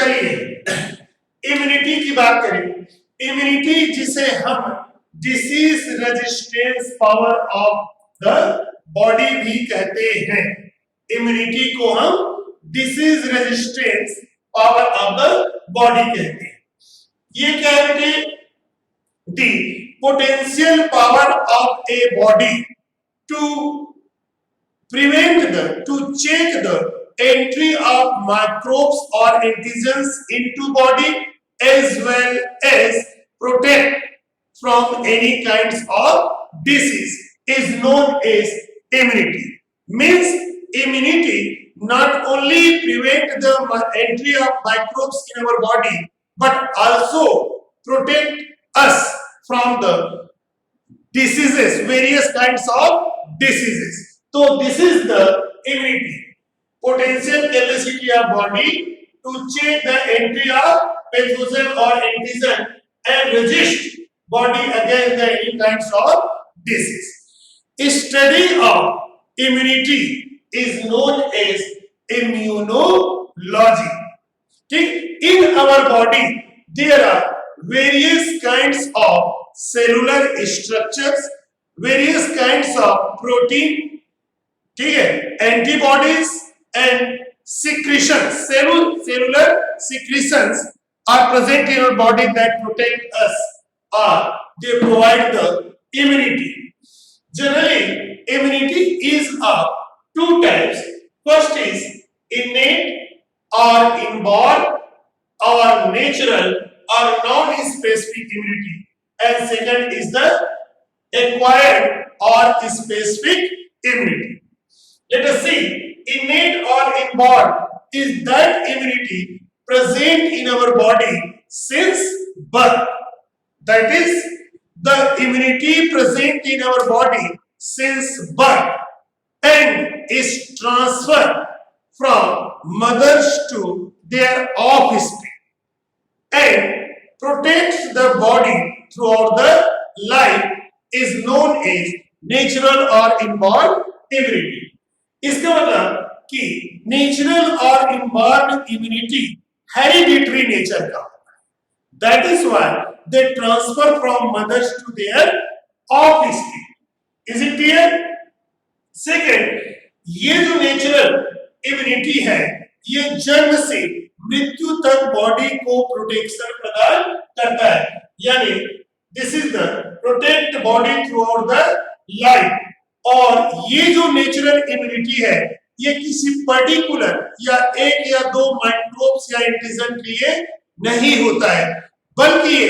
चलिए इम्यूनिटी की बात करें। इम्यूनिटी जिसे हम disease resistance power of the body भी कहते हैं। इम्यूनिटी को हम disease resistance power of the body कहते हैं। ये क्या है बेटे? The potential power of a body to to check the entry of microbes or antigens into body as well as protect from any kinds of disease is known as immunity. Means immunity not only prevent the entry of microbes in our body but also protect us from the diseases, various kinds of diseases. So this is the immunity, potential capacity of body to check the entry of pathogen or antigen and resist body against the any kinds of disease. A study of immunity is known as immunology. In our body there are various kinds of cellular structures, various kinds of protein, ठीक है, antibodies and secretions, cellular secretions are present in our body that protect us or they provide the immunity. Generally immunity is of two types. First is innate or inborn or natural or non-specific immunity, and second is the acquired or specific immunity. Let us see, innate or inborn is that immunity present in our body since birth. That is the immunity present in our body since birth and is transferred from mothers to their offspring and protects the body throughout the life is known as natural or inborn immunity. इसका मतलब कि natural और inborn immunity hereditary nature का होता है। That is why they transfer from mothers to their offspring. Is it clear? Second, ये जो natural immunity है ये जन्म से मृत्यु तक बॉडी को प्रोटेक्शन प्रदान करता है, यानी this is the protect body through out the life. और ये जो नेचुरल इम्यूनिटी है ये किसी पर्टिकुलर या एक या दो माइक्रोब्स या एंटीजन के लिए नहीं होता है, बल्कि ये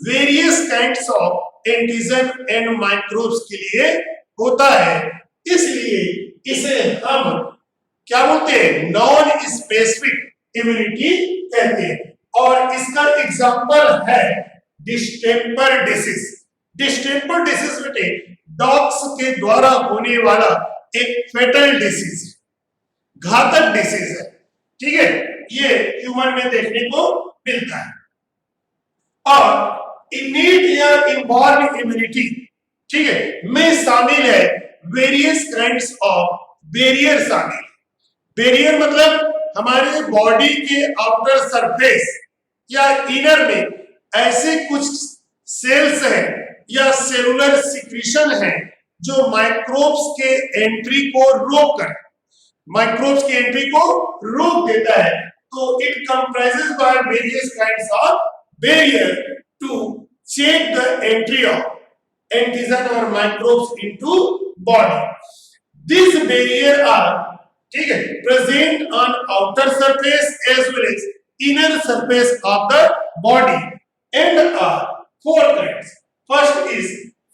various kinds of antigen and microbes के लिए होता है। इसलिए इसे हम क्या बोलते हैं? नॉन स्पेसिफिक इम्यूनिटी कहते हैं। और इसका एग्जांपल है डिस्टेंपर डिसीज। डिस्टेंपर डिसीज बेटे डॉग्स के द्वारा होने वाला एक फेटल डिसीज, घातक डिसीज है, ठीक है, ये ह्यूमन में देखने को मिलता है। और इनेट या इनबॉर्न इम्यूनिटी, ठीक है, में शामिल है वेरियस काइंड्स ऑफ बैरियर शामिल। बैरियर मतलब हमारे बॉडी के आउटर सरफेस या इनर में ऐसे कुछ सेल्स हैं या सेलुलर सिक्रीशन है जो माइक्रोब्स के एंट्री को रोक देता है। तो it comprises by various kinds of barrier to check the entry of antigen और microbes into body. This barrier are, ठीक है, present on outer surface as well as inner surface of the body and are four kinds. First is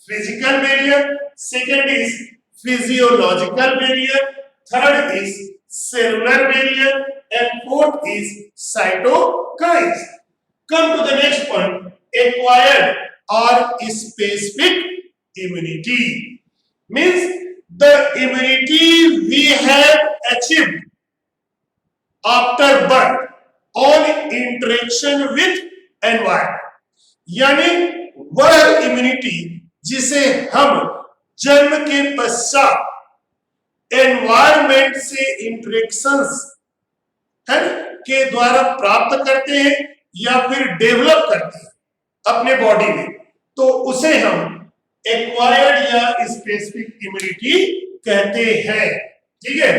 physical barrier, second is physiological barrier, third is cellular barrier, and fourth is cytokines. Come to the next point, acquired or specific immunity. Means the immunity we have achieved after birth on interaction with environment, यानी वह immunity जिसे हम जन्म के पश्चात environment से interactions है ना, के द्वारा प्राप्त करते हैं या फिर डेवलप करते हैं अपने बॉडी में, तो उसे हम एक्वायर्ड या स्पेसिफिक इम्यूनिटी कहते हैं। ठीक है,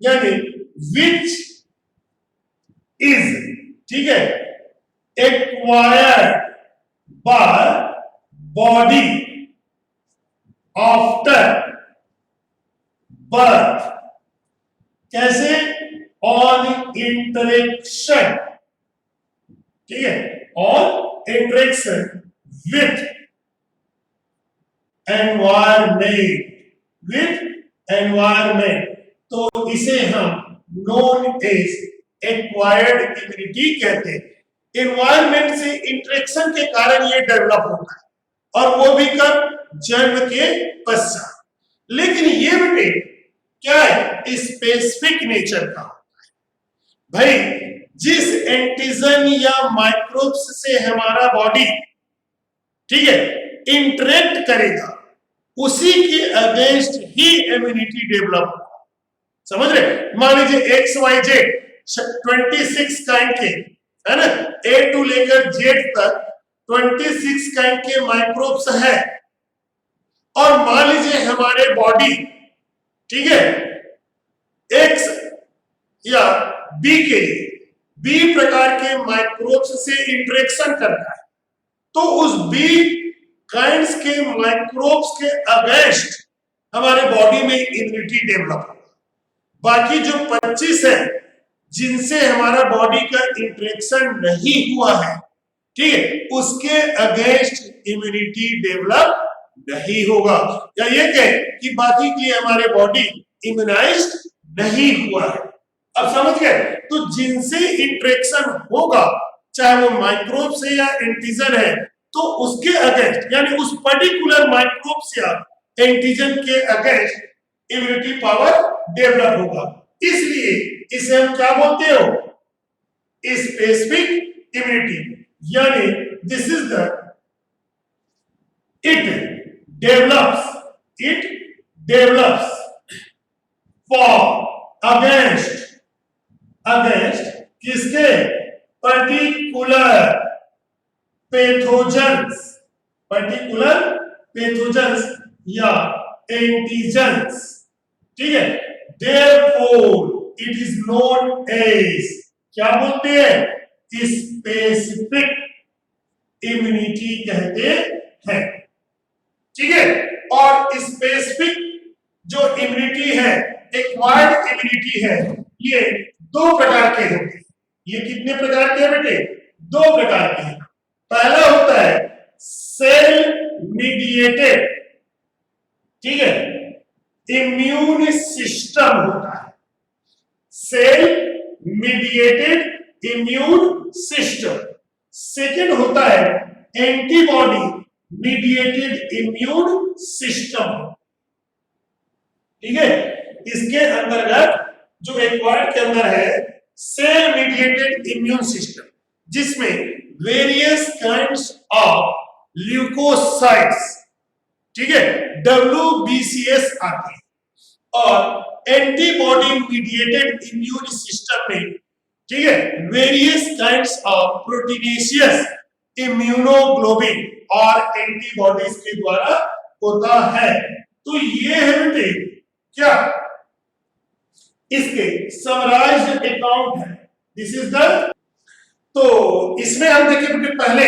यानी विच इज, ठीक है, acquired by body after birth. कैसे? ऑन इंटरेक्शन, ठीक है, on interaction with environment, with environment, तो इसे हम नोन एज एक्वायर्ड इम्यूनिटी कहते हैं। एनवायरमेंट से इंटरेक्शन के कारण ये डेवलप होता है, और वो भी कब? जन्म के पश्चात। लेकिन ये बेटे क्या है? स्पेसिफिक नेचर का होता है। भाई जिस एंटीजन या माइक्रोब्स से हमारा बॉडी, ठीक है, इंटरेक्ट करेगा, उसी के अगेंस्ट ही इम्यूनिटी डेवलप होगा। समझ रहे? मान लीजिए XYZ 26 काइंड के, है ना, A टू लेकर Z तक 26 काइंड के माइक्रोब्स है, और मान लीजिए हमारे बॉडी, ठीक है, X या B के लिए B प्रकार के माइक्रोब्स से इंटरेक्शन करता है, तो उस B काइंड्स के माइक्रोब्स के अगेंस्ट हमारे बॉडी में इम्यूनिटी डेवलप होगा। बाकी जो 25 है जिनसे हमारा बॉडी का इंटरेक्शन नहीं हुआ है, ठीक है, उसके अगेंस्ट इम्यूनिटी डेवलप नहीं होगा। या ये कहे कि बाकी के लिए हमारे बॉडी इम्यूनाइज्ड नहीं हुआ है। अब समझ गए? तो जिनसे इंटरेक्शन होगा, चाहे वो माइक्रोब से या एंटीजन है, तो उसके अगेंस्ट, यानी उस पर्टिकुलर माइक्रोब्स या एंटीजन के अगेंस्ट इम्यूनिटी पावर डेवलप होगा। इसलिए इसे हम क्या बोलते हो? Specific immunity. यानी this is the it develops for against किसके? पर्टिकुलर पैथोजेंस या एंटीजेंस, ठीक है। Therefore it is known as, क्या बोलते हैं? स्पेसिफिक इम्यूनिटी कहते हैं, ठीक है। और स्पेसिफिक जो इम्यूनिटी है, एक्वायर्ड इम्यूनिटी है, ये दो प्रकार के होते हैं। ये कितने प्रकार के हैं बेटे? दो प्रकार के हैं। पहला होता है सेल मीडिएटेड, ठीक है, इम्यून सिस्टम होता है। Cell mediated immune system. Second होता है एंटीबॉडी मीडिएटेड इम्यून सिस्टम, ठीक है। इसके अंतर्गत जो एक्वायर्ड के अंदर है सेल मीडिएटेड इम्यून सिस्टम, जिसमें वेरियस काइंड्स ऑफ ल्यूकोसाइट्स, ठीक है, WBCS आते हैं। और एंटीबॉडी मीडिएटेड इम्यून सिस्टम में, ठीक है, various kinds of proteinaceous immunoglobulin और एंटीबॉडीज के द्वारा होता है। तो ये है बेटे क्या? इसके समराइज्ड अकाउंट है। दिस इज द, तो इसमें हम देखिए बेटे पहले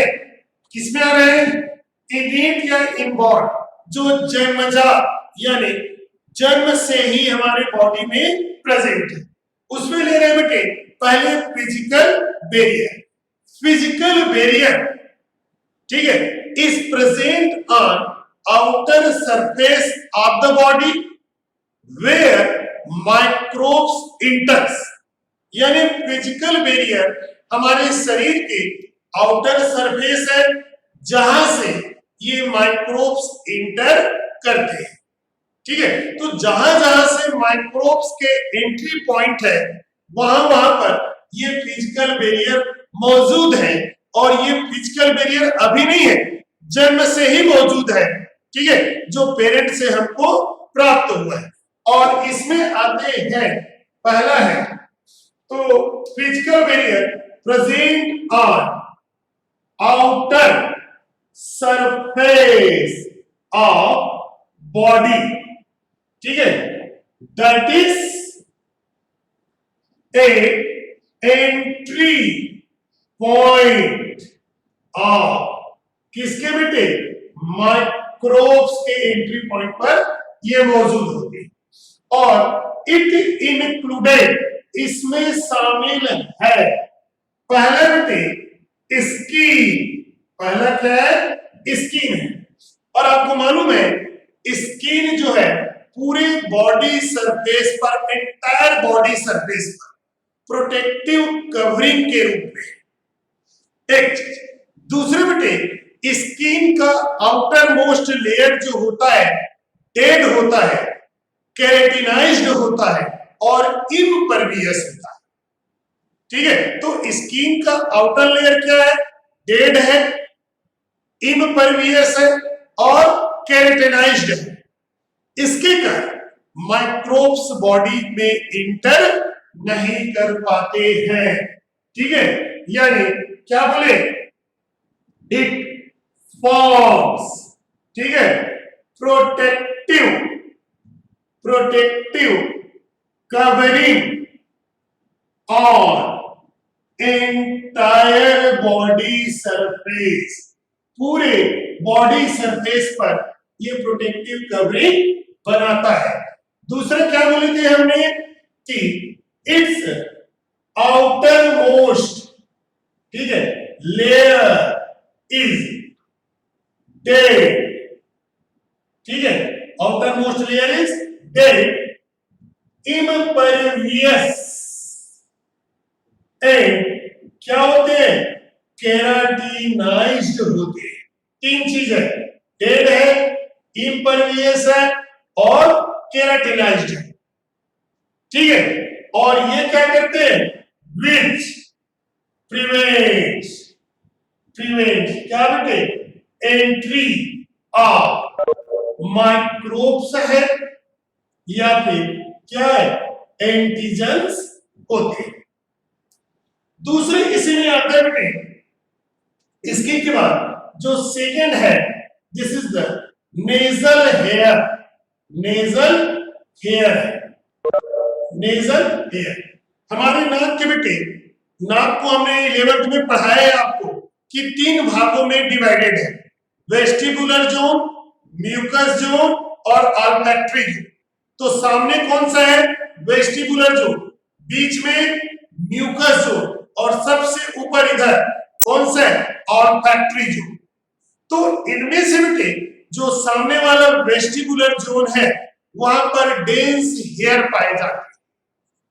किसमें आ रहे हैं? इनेट या इनबॉर्न, जो जन्मजात यानी जन्म से ही हमारे बॉडी में प्रेजेंट है, उसमें ले रहे हैं बेटे पहले फिजिकल बैरियर। फिजिकल बैरियर, ठीक है, is present on outer surface of the body where microbes enters. यानी फिजिकल बैरियर हमारे शरीर के आउटर सरफेस है, जहां से ये माइक्रोब्स इंटर करते हैं, ठीक है। तो जहां जहां से माइक्रोब्स के एंट्री पॉइंट है, वहां वहां पर ये फिजिकल बैरियर मौजूद है। और ये फिजिकल बैरियर अभी नहीं है, जन्म से ही मौजूद है, ठीक है, जो पेरेंट से हमको प्राप्त हुआ है। और इसमें आते हैं, पहला है तो physical barrier present on outer surface of body, ठीक है, that is a entry point of किसके बेटे, माइक्रोब्स के एंट्री पॉइंट पर ये मौजूद होते हैं। और इट इंक्लूडेड, इसमें शामिल है, पहला बेटे स्किन, पहला क्या है, स्किन है। और आपको मालूम है स्किन जो है पूरे बॉडी सरफेस पर, एंटायर बॉडी सरफेस पर प्रोटेक्टिव कवरिंग के रूप में एक चीज। दूसरे बेटे स्किन का आउटर मोस्ट लेयर जो होता है डेड होता है, केराटिनाइज्ड होता है और इम्परवियस होता है, ठीक है। तो स्किन का आउटर लेयर क्या है, डेड है, इम्परवियस है और केराटिनाइज्ड है। इसके कारण माइक्रोब्स बॉडी में इंटर नहीं कर पाते हैं, ठीक है। यानी क्या बोले, इट फॉर्म्स, ठीक है, protective covering on entire body surface, पूरे बॉडी सरफेस पर ये प्रोटेक्टिव कवरिंग बनाता है। दूसरा क्या बोले थे हमने कि इट्स आउटर मोस्ट, ठीक है, लेयर इज डेड, ठीक है, outer most layer is dead, impervious and क्या होते हैं, केराटिनाइज्ड होते हैं। तीन चीज है, डेड है, इम्परवियस है और केराटिनाइज्ड है, ठीक है। और ये क्या करते हैं, विच प्रिवेंट्स क्या बेटे, एंट्री ऑफ माइक्रोब्स है या फिर क्या है, एंटीजन्स होते हैं। दूसरे इसी में आता है बेटे, इसके के बाद जो सेकेंड है, this is the nasal hair, nasal hair हमारे नाक के बेटे, नाक को हमने 11th में पढ़ाया है आपको कि तीन भागों में डिवाइडेड है, वेस्टिबुलर जोन, म्यूकस जोन और ऑल्फैक्टरी जोन। तो सामने कौन सा है, वेस्टिबुलर जोन, बीच में म्यूकस जोन और सबसे ऊपर इधर कौन सा है, ऑल्फैक्टरी जोन। तो इनमें से बेटे जो सामने वाला वेस्टिबुलर जोन है वहां पर डेंस हेयर पाए जाते हैं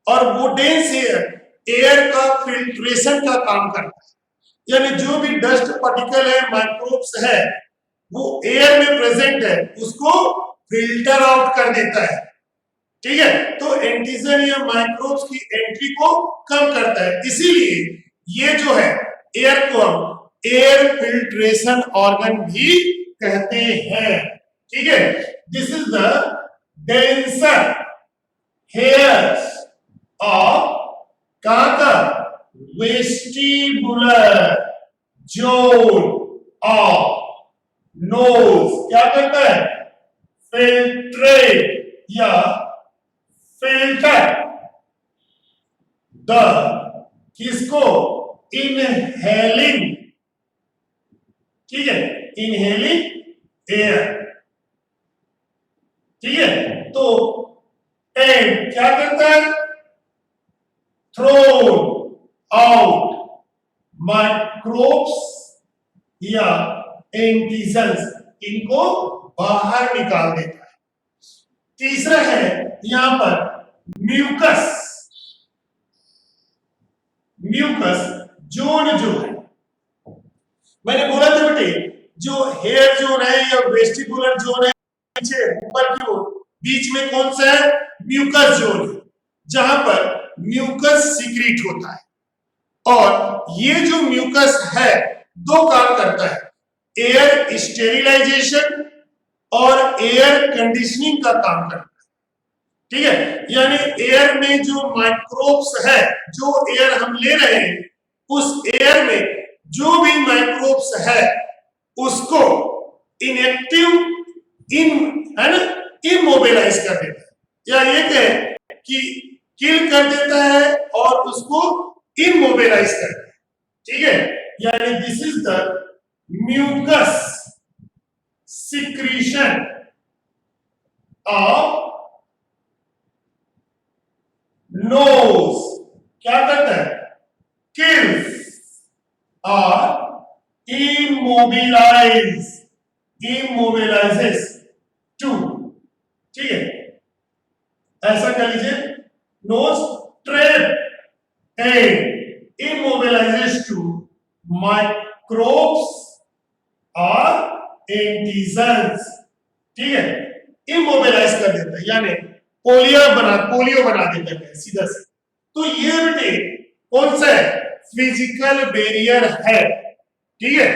और वो डेंस हेयर एयर का फिल्ट्रेशन का काम करता है, यानी जो भी डस्ट पार्टिकल है, माइक्रोब्स है, वो एयर में प्रेजेंट है, उसको फिल्टर आउट कर देता है, ठीक है। तो एंटीजन या माइक्रोब्स की एंट्री को कम करता है, इसीलिए ये जो है एयर को हम एयर फिल्ट्रेशन ऑर्गन भी कहते हैं, ठीक है। This is the denser hairs of कहां का, वेस्टिबुलर जोन ऑफ नोज, क्या करता है, फिल्ट्रेट या फिल्टर द किसको, इनहेलिंग, ठीक है, इनहेलिंग एयर, ठीक है। तो एंड क्या करता है, थ्रो आउट माइक्रोब्स या एंटीजन्स, इनको बाहर निकाल देता है। तीसरा है यहां पर म्यूकस जोन जो है, मैंने बोला था बेटे जो हेयर जोन है या वेस्टिबुलर जोन है नीचे ऊपर की ओर, बीच में कौन सा है, म्यूकस जोन है, जहां पर म्यूकस सीक्रेट होता है। और ये जो म्यूकस है दो काम करता है, एयर स्टेरिलाइजेशन और एयर कंडीशनिंग का काम करता है। ठीक है, यानी एयर में जो माइक्रोब्स है, जो एयर हम ले रहे हैं, उस एयर में जो भी माइक्रोब्स है उसको इनएक्टिव इन है ना इमोबिलाइज कर देता है, या ये कहे कि किल कर देता है और उसको इमोबिलाइज करता है। ठीक है, यानी this is the mucus secretion of nose. क्या करता है? किल्स और इमोबिलाइजेस टू। ठीक है, ऐसा कर लीजिए, nose trap and immobilises to microbes और एंटीजन्स। ठीक है, इमोबिलाइज कर देता है, यानी पोलियो बना देता है सीधा से। तो ये बेटे कौन सा है? फिजिकल बैरियर है। ठीक है,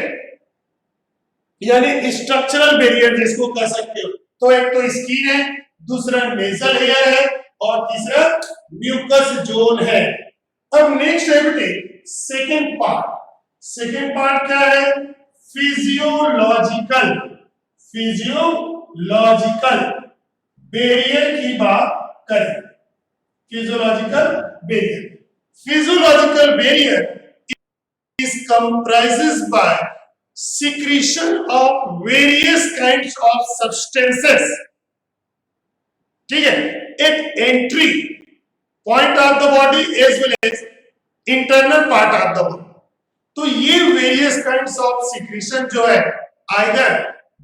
यानी स्ट्रक्चरल बैरियर जिसको कह सकते हो। तो एक तो स्किन है, दूसरा नेजल हेयर है और तीसरा म्यूकस जोन है। अब नेक्स्ट है बेटे सेकेंड पार्ट। सेकेंड पार्ट क्या है? फिजियोलॉजिकल बैरियर की बात करें। Physiological barrier is comprises by secretion of various kinds of substances। ठीक है, एक entry point of the body as well as internal part of the body. तो ये वेरियस काइंड्स ऑफ सिक्रीशन जो है आइदर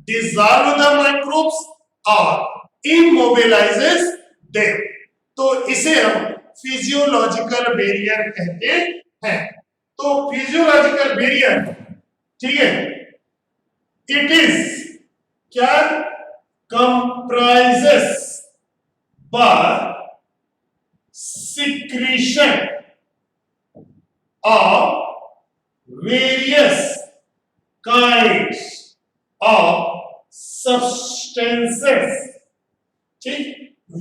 डिसॉल्व द माइक्रोब्स और इमोबिलाइजेस them. तो इसे हम फिजियोलॉजिकल बैरियर कहते हैं। तो फिजियोलॉजिकल बैरियर, ठीक है, इट इज क्या? Comprises by secretion of various kinds of substances, ठीक,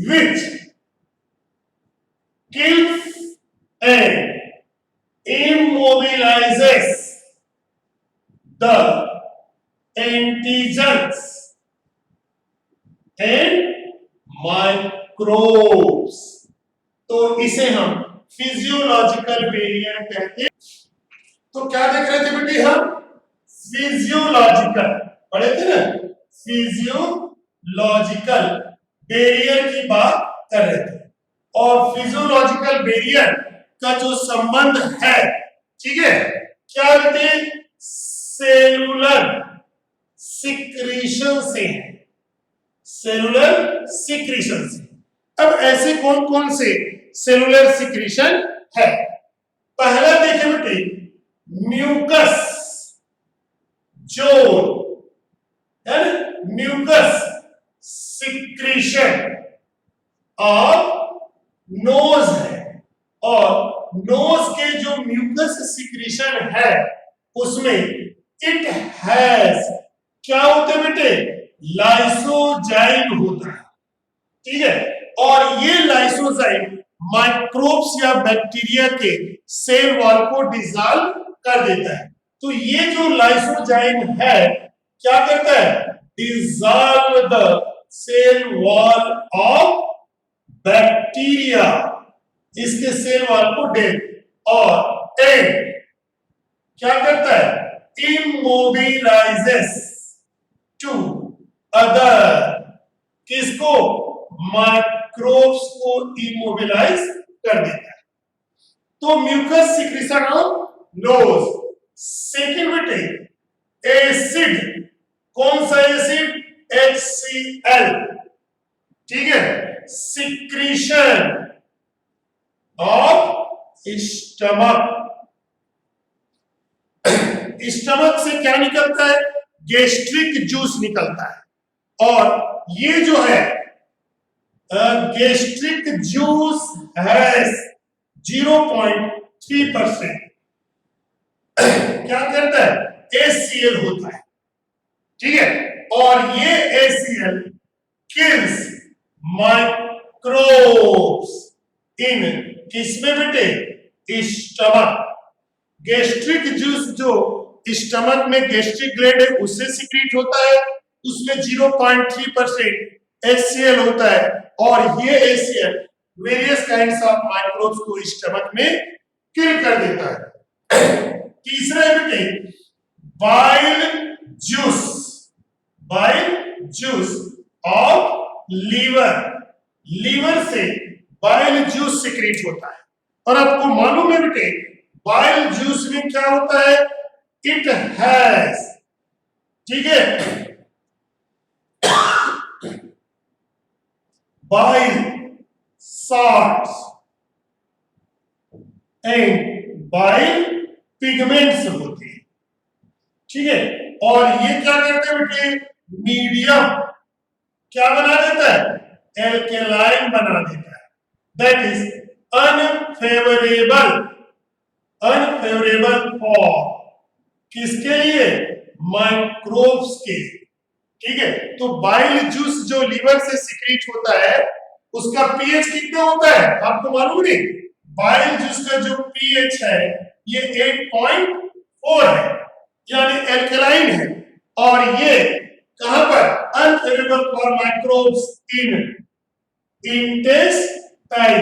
which kills and immobilizes the antigens and microbes। तो इसे हम फिजियोलॉजिकल बैरियर कहते हैं। तो क्या देख रहे थे बेटी? हम फिजियोलॉजिकल पढ़े थे ना, फिजियोलॉजिकल बैरियर की बात कर रहे थे। और फिजियोलॉजिकल बैरियर का जो संबंध है, ठीक है, क्या कहते? सेलुलर सिक्रीशन से है, सेलुलर सिक्रीशन से। अब ऐसे कौन कौन से सेलुलर सिक्रीशन है? पहला देखें बेटे, म्यूकस जोन है ना, म्यूकस सिक्रीशन और नोज है। और नोज के जो म्यूकस सिक्रीशन है उसमें इट हैज क्या होते हैं बेटे? लाइसोजाइम होता है। ठीक है, और ये लाइसोजाइम माइक्रोब्स या बैक्टीरिया के सेल वॉल को डिसॉल्व कर देता है। तो ये जो लाइसोजाइम है क्या करता है? Dissolve the cell wall of bacteria, इसके सेल वॉल को दे, और एंड क्या करता है? इमोबिलाइजेस टू अदर, किसको? माइक्रोब्स को इमोबिलाइज कर देता है। तो mucus secretion of nose. Second बेटे एसिड, कौन सा एसिड? HCl। ठीक है, सिक्रीशन ऑफ स्टमक। स्टमक से क्या निकलता है? गैस्ट्रिक जूस निकलता है। और ये जो है गैस्ट्रिक जूस है 0.3%। क्या करता है? HCl होता है। ठीक है, और ये HCl किल्स माइक्रोब्स इन किसमें बेटे, स्टमक। गैस्ट्रिक जूस जो स्टमक में गैस्ट्रिक ग्लैंड है उससे सीक्रेट होता है, उसमें 0.3% HCl होता है और ये HCl various kinds of microbes को स्टमक में किल कर देता है। तीसरा है बेटे bile juice, bile juice of liver, liver से बाइल जूस सीक्रेट होता है। और आपको मालूम है बेटे बाइल जूस में क्या होता है, इट हैज, ठीक है, bile salts and bile pigments होते हैं, ठीक है। और ये क्या करते हैं बेटे, मीडियम क्या बना देता है, एल्केलाइन बना देता है, that is unfavourable, unfavourable for किसके लिए, माइक्रोब्स के, ठीक है। तो बाइल जूस जो लीवर से सीक्रेट होता है उसका पीएच कितना होता है आपको मालूम नहीं, बाइल जूस का जो पीएच है ये 8.4 है, यानी एल्कलाइन है, और ये कहां पर, unfavourable for microbes in intestine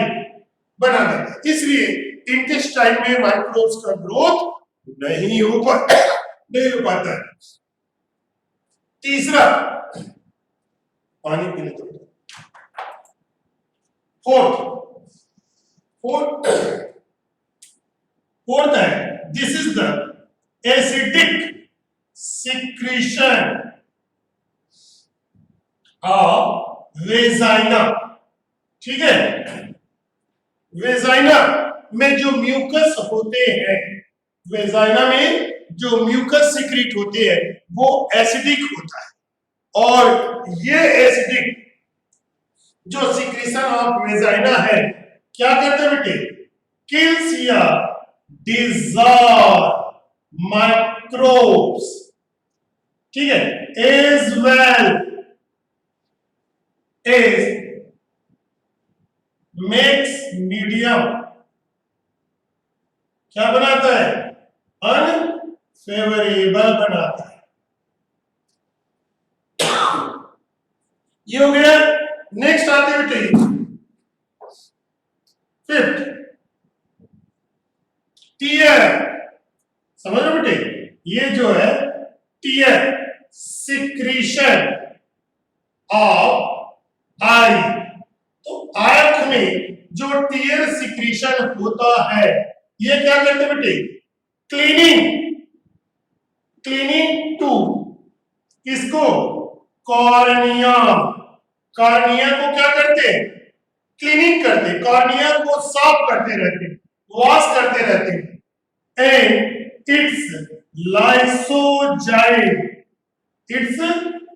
बना देता है, इसलिए इंटेस्टाइन में माइक्रोब्स का ग्रोथ नहीं हो पाता है। तीसरा, पानी पी लेते हैं। फोर्थ है, this is the acidic secretion of vagina, ठीक है। वेजाइना में जो म्यूकस होते हैं, वेजाइना में जो म्यूकस सिक्रीट होते हैं वो एसिडिक होता है, और ये एसिडिक जो सिक्रीशन ऑफ वेजाइना है क्या करते हैं बेटे, किल्स या डिसॉल्व माइक्रोब्स, ठीक है, as well as makes medium क्या बनाता है, अनफेवरेबल बनाता है। ये हो गया। नेक्स्ट आते बेटे फिफ्थ, टीयर, समझ रहे बेटे, ये जो है टीयर सिक्रीशन ऑफ आई, तो आंख में जो टीयर सिक्रीशन होता है ये क्या करते हैं बेटे, क्लीनिंग, क्लीनिंग टू किसको, कॉर्निया, कॉर्निया को क्या करते हैं, क्लीनिंग करते, कॉर्निया को साफ करते रहते, वॉश करते रहते, and it's lysozyme, it's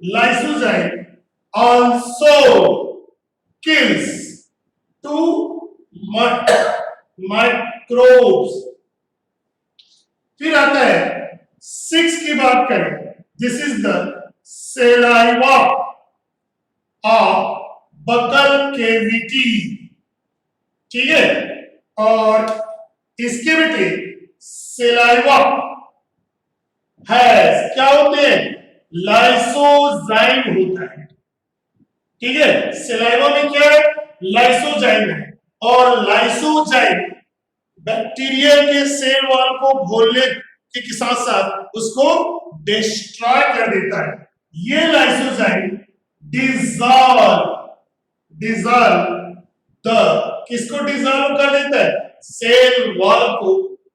lysozyme also kills to microbes. फिर आता है 6 की बात करें, this is the saliva of buccal cavity, ठीक है। और इसके बेटे सेलाइवा हैज क्या होते हैं, लाइसोजाइम होता है, ठीक है। सेलाइवा में क्या है, लाइसोजाइम है, और लाइसोजाइम बैक्टीरिया के सेल वॉल को घोलने के साथ साथ उसको डिस्ट्रॉय कर देता है। ये लाइसोजाइम डिसॉल्व द किसको डिसॉल्व कर देता है, सेल वॉल को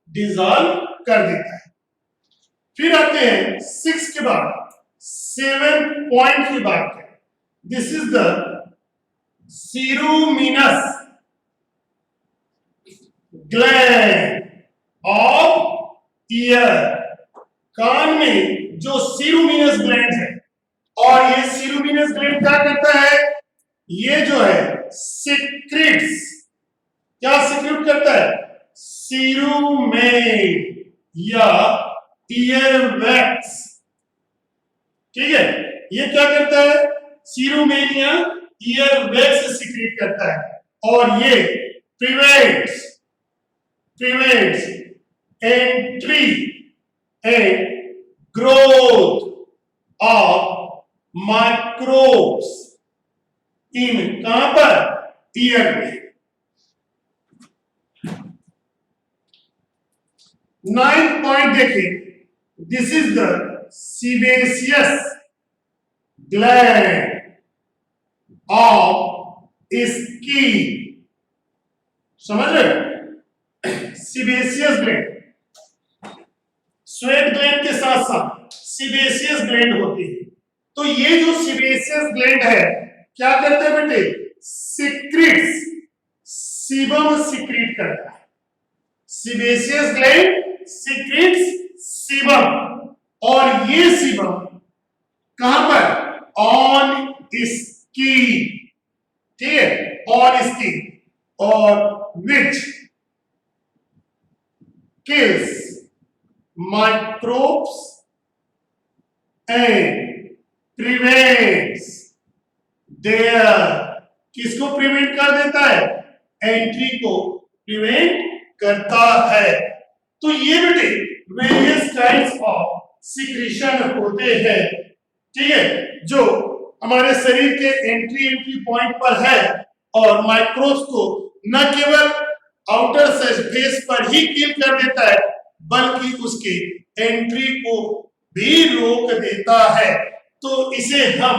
डिसॉल्व कर देता है। फिर आते हैं 6 के बाद 7 पॉइंट की बात करें, this is the ceruminous gland of ear, कान में जो सीरूमिनस ग्लैंड है, और ये सीरूमिनस ग्लैंड क्या करता है, ये जो है सिक्रीट्स, क्या सिक्रीट करता है, सीरूमेन या ईयर वैक्स, ठीक है। ये क्या करता है, सीरूमेन या ईयर वैक्स सिक्रीट करता है और ये prevents entry and growth of microbes in कहां पर ईयर में। 9th पॉइंट देखिए, this is the sebaceous gland of skin. समझ रहे? सीबेशियस ग्लैंड स्वेट ग्लैंड के साथ साथ सीबेशियस ग्लैंड होती है। तो ये जो सीबेशियस ग्लैंड है क्या करते हैं बेटे? सिक्रीट्स, सीबम सिक्रीट करता है। सीबेशियस ग्लैंड सिक्रीट्स सीबम, और ये सीबम कहां पर? ऑन स्किन, ठीक है, ऑन स्किन, और विच kills microbes and prevents their, किसको प्रिवेंट कर देता है? एंट्री को प्रिवेंट करता है। तो ये बेटे वेरियस काइंड्स ऑफ सिक्रीशन होते हैं, ठीक है, जो हमारे शरीर के एंट्री पॉइंट पर है और माइक्रोब्स को न केवल आउटर सरफेस पर ही किल कर देता है बल्कि उसकी एंट्री को भी रोक देता है। तो इसे हम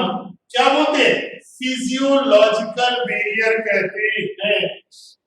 क्या बोलते हैं? फिजियोलॉजिकल बैरियर कहते हैं।